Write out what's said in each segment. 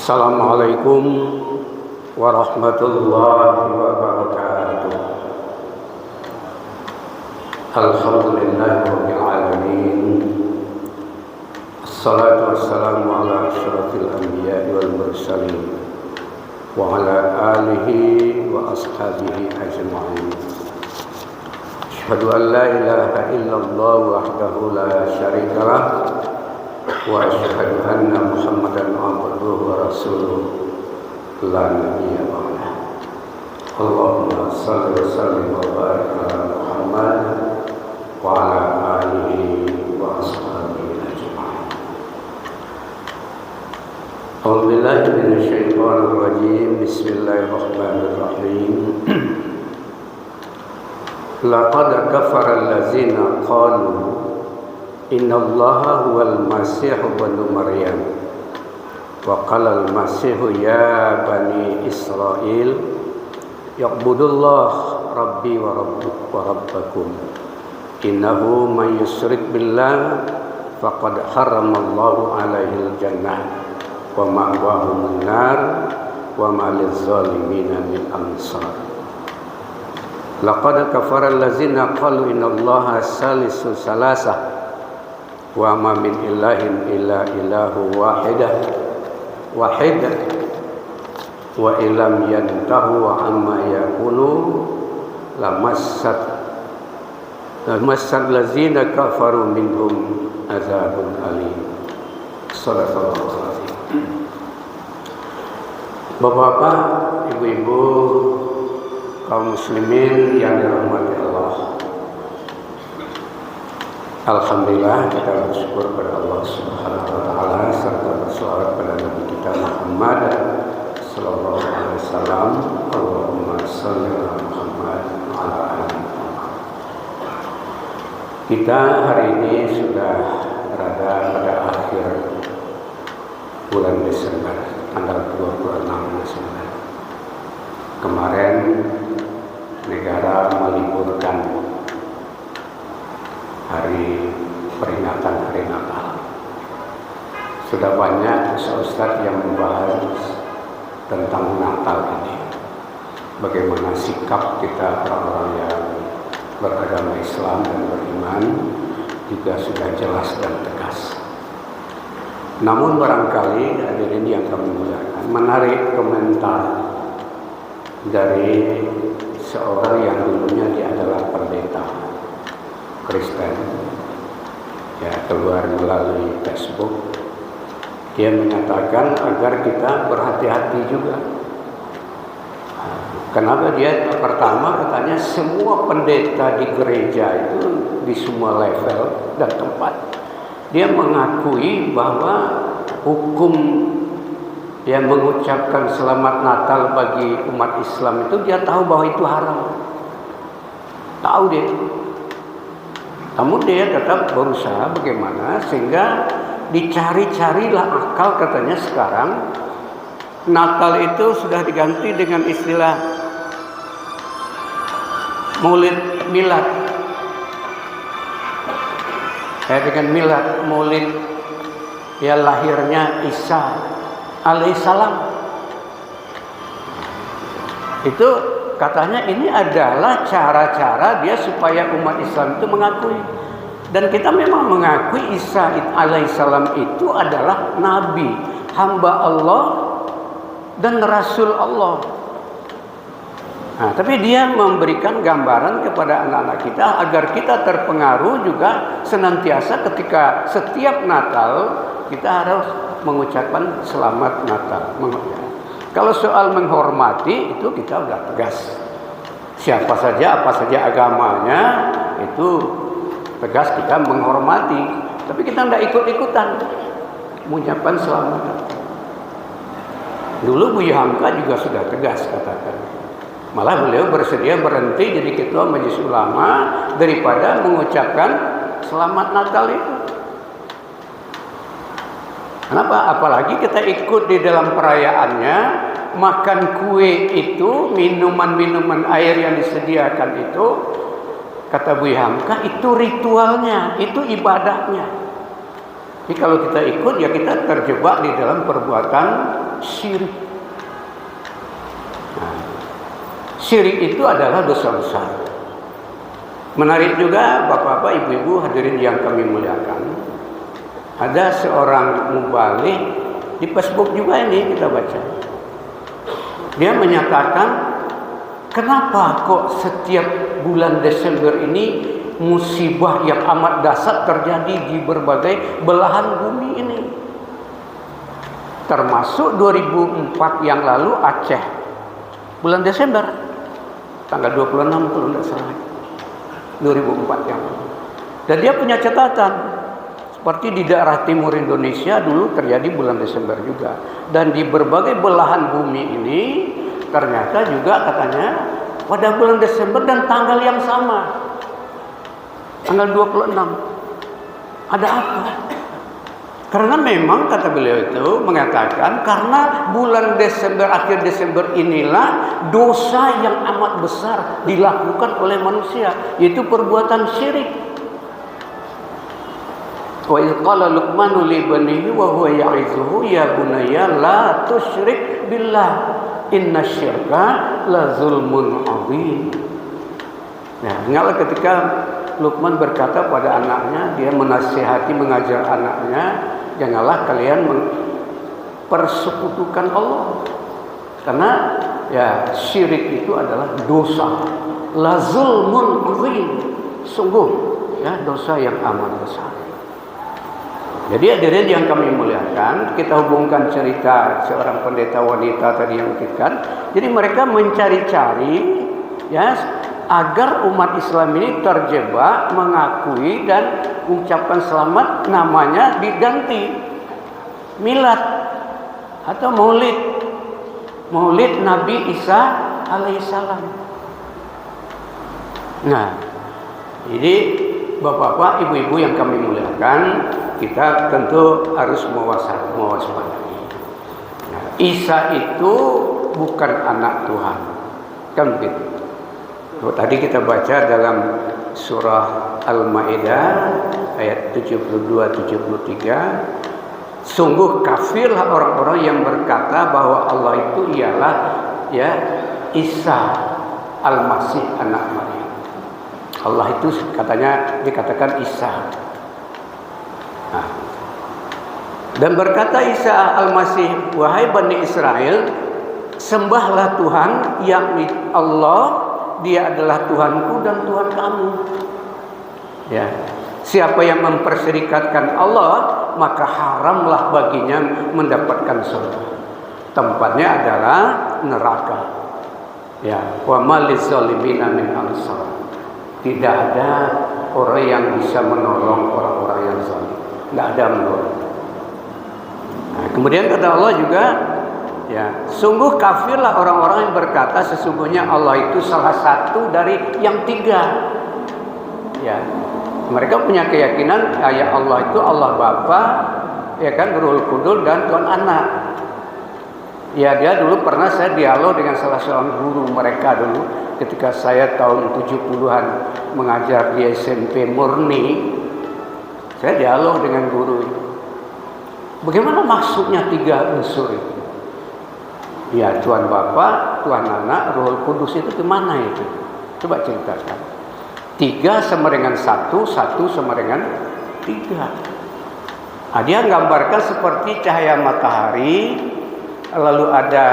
Assalamualaikum warahmatullahi wabarakatuh. Alhamdulillahirabbil alamin. Assalatu wassalamu ala asyrafil anbiya'i wal mursalin wa ala alihi wa ashabihi ajma'in. Asyhadu an la ilaha illallah wahdahu la syarikalah wa asyhadu anna Muhammadan abduhu wa rasuluh la nabiyya ba'dah. Allahumma shalli wa sallim wa barik ala Muhammad wa ala alihi wa ashabihi ajma'in. A'udzu billahi minasy syaithanir rajim. Bismillahirrahmanirrahim. Laqad kafara allazina qalu innallaha huwal masihu ibnu maryam wa qala al-masihu ya bani israil ya'budullah rabbi wa rabbakum innahu man yusyrik billah faqad haramallahu alaihi al-jannah wa ma'wahu an-nar wa ma lizzalimina min ansar. Laqad kafara allazina qalu innallaha salisu salasah wa ma min ilahin illa ilahu wahid wa illam yantahu amma yakunu lamassat lazina kafaru minhum azabun alim. Shadaqallahu alazim. Bapak-bapak, ibu-ibu, kaum muslimin yang dirahmati Allah, alhamdulillah kita bersyukur kepada Allah Subhanahu wa taala serta berselawat pada Nabi kita Muhammad sallallahu alaihi wasallam. Allahumma shalli ala Muhammad wa ala ali Muhammad. Kita hari ini sudah berada pada akhir bulan Desember, tanggal 26 Desember. Kemarin negara meliburkan hari peringatan hari Natal. Sudah banyak ustaz yang membahas tentang Natal ini. Bagaimana sikap kita orang-orang yang beragama Islam dan beriman juga sudah jelas dan tegas. Namun barangkali hadirin yang kami muliakan, menarik komentar dari seorang yang dulunya dia adalah pendeta Kristen, ya, keluar melalui Facebook. Dia menyatakan agar kita berhati-hati juga. Kenapa dia? Pertama katanya semua pendeta di gereja itu di semua level dan tempat dia mengakui bahwa hukum yang mengucapkan selamat Natal bagi umat Islam itu dia tahu bahwa itu haram. Tahu dia. Namun dia tetap berusaha bagaimana sehingga dicari-carilah akal katanya sekarang Natal itu sudah diganti dengan istilah Maulid Milad. Dengan milad, Maulid ya lahirnya Isa alaihissalam. Itu katanya ini adalah cara-cara dia supaya umat Islam itu mengakui. Dan kita memang mengakui Isa alaihissalam itu adalah nabi, hamba Allah dan rasul Allah. Nah, tapi dia memberikan gambaran kepada anak-anak kita agar kita terpengaruh juga senantiasa ketika setiap Natal kita harus mengucapkan selamat Natal. Kalau soal menghormati itu kita sudah tegas. Siapa saja, apa saja agamanya itu tegas kita menghormati. Tapi kita tidak ikut-ikutan mengucapkan selamat Natal. Dulu Buya Hamka juga sudah tegas katakan. Malah beliau bersedia berhenti jadi ketua majelis ulama daripada mengucapkan selamat Natal itu. Kenapa? Apalagi kita ikut di dalam perayaannya, makan kue itu, minuman-minuman air yang disediakan itu, kata Buya Hamka, itu ritualnya, itu ibadahnya. Jadi kalau kita ikut ya kita terjebak di dalam perbuatan syirik. Nah, syirik itu adalah dosa besar. Menarik juga bapak-bapak, ibu-ibu hadirin yang kami muliakan. Ada seorang mubalik di Facebook juga ini kita baca. Dia menyatakan, kenapa kok setiap bulan Desember ini musibah yang amat dahsyat terjadi di berbagai belahan bumi ini. Termasuk 2004 yang lalu Aceh. Bulan Desember tanggal 26 kalau tidak salah. 2004 yang lalu. Dan dia punya catatan, seperti di daerah timur Indonesia dulu terjadi bulan Desember juga. Dan di berbagai belahan bumi ini ternyata juga katanya pada bulan Desember dan tanggal yang sama, tanggal 26. Ada apa? Karena memang kata beliau itu mengatakan karena bulan Desember, akhir Desember inilah dosa yang amat besar dilakukan oleh manusia, yaitu perbuatan syirik. Wa idh qala Luqmanu li banihi wa huwa ya'izuhu ya bunayya la tusyrik billah innasyirka la zulmun 'adzim. Nah, ingatlah ketika Luqman berkata pada anaknya, dia menasihati, mengajar anaknya, janganlah kalian mempersekutukan Allah. Karena ya syirik itu adalah dosa. La zulmun 'adzim. Sungguh ya dosa yang amat besar. Jadi hadirin yang kami muliakan, kita hubungkan cerita seorang pendeta wanita tadi yang kita. Jadi mereka mencari-cari ya agar umat Islam ini terjebak mengakui dan ucapan selamat namanya diganti milad atau maulid Nabi Isa alaihissalam. Nah, jadi bapak-bapak, ibu-ibu yang kami muliakan, kita tentu harus mewaspadai. Nah, Isa itu bukan anak Tuhan, kan begitu. Tadi kita baca dalam surah Al-Maidah ayat 72-73, sungguh kafirlah orang-orang yang berkata bahwa Allah itu ialah ya Isa Al-Masih anak Maryam. Allah itu katanya dikatakan Isa. Nah, dan berkata Isa Al-Masih, wahai Bani Israel, sembahlah Tuhan yang Allah, Dia adalah Tuhanku dan Tuhan kamu. Ya, siapa yang memperserikatkan Allah, maka haramlah baginya mendapatkan surga. Tempatnya adalah neraka. Ya, wa maliz zalimina min ansar. Tidak ada orang yang bisa menolong orang-orang yang zalim. Tidak ada menolong. Nah, kemudian kata Allah juga, ya, sungguh kafirlah orang-orang yang berkata sesungguhnya Allah itu salah satu dari yang tiga. Ya, mereka punya keyakinan ya Allah itu Allah Bapa, ya kan, Ruhul Kudus dan Tuhan Anak. Ya, dia dulu pernah saya dialog dengan salah seorang guru mereka dulu ketika saya tahun 70-an mengajar di SMP Murni. Saya dialog dengan guru itu. Bagaimana maksudnya tiga unsur itu? Ya, Tuhan Bapa, Tuhan Anak, Ruhul Kudus itu kemana itu? Coba ceritakan. 3 sama dengan 1, 1 sama dengan 3. Nah, dia gambarkan seperti cahaya matahari, lalu ada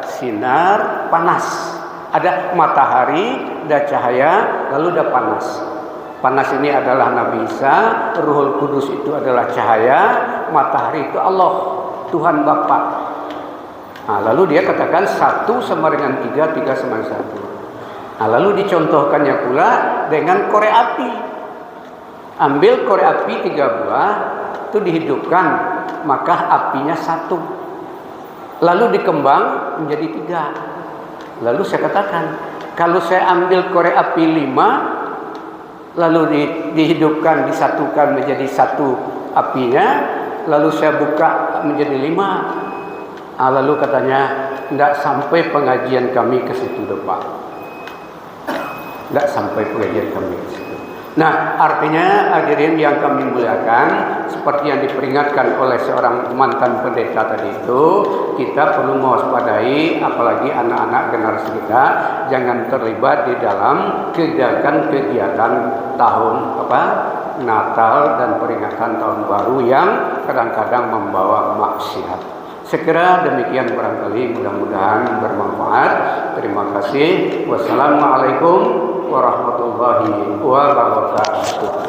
sinar, panas. Ada matahari, ada cahaya, lalu ada panas. Panas ini adalah Nabi Isa, Ruhul Kudus itu adalah cahaya, matahari itu Allah, Tuhan Bapa. Nah, lalu dia katakan 1 sama dengan 3, 3 sama dengan 1. Nah, lalu dicontohkannya pula dengan korek api. Ambil korek api 3 buah, itu dihidupkan, maka apinya 1. Lalu dikembang menjadi 3. Lalu saya katakan, kalau saya ambil korek api 5, lalu dihidupkan, disatukan menjadi 1 apinya, lalu saya buka menjadi 5. Nah, lalu katanya, tidak sampai pengajian kami ke situ depan. Tidak sampai pengajian kami ke situ. Nah, artinya hadirin yang kami muliakan, seperti yang diperingatkan oleh seorang mantan pendeta tadi itu, kita perlu mewaspadai, apalagi anak-anak generasi kita, jangan terlibat di dalam kegiatan tahun Natal dan peringatan tahun baru yang kadang-kadang membawa maksiat. Sekira demikian barangkali, mudah-mudahan bermanfaat. Terima kasih. Wassalamualaikum warahmatullahi wabarakatuh.